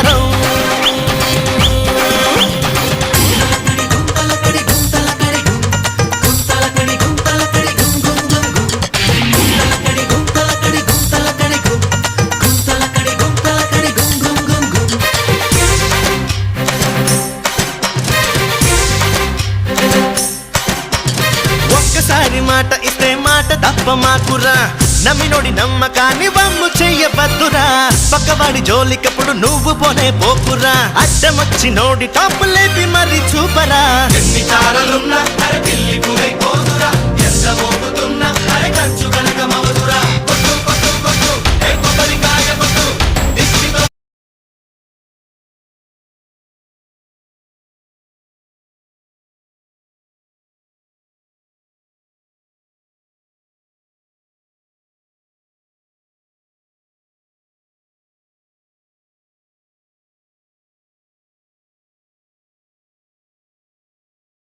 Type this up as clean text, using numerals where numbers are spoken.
బంగారం ఒక్కసారి మాట ఇస్తే మాట తప్ప మాకురా నమ్మినోడి నమ్మకాన్ని వమ్ము చెయ్యవద్దురా పక్కవాడి జోలికప్పుడు నువ్వు పోనే పోకురా అడ్డమొచ్చి నోడి టాప్ లేపి మరి చూపరా ఎన్ని తారలున్నా అరకెళ్ళి పోదురా ఎంత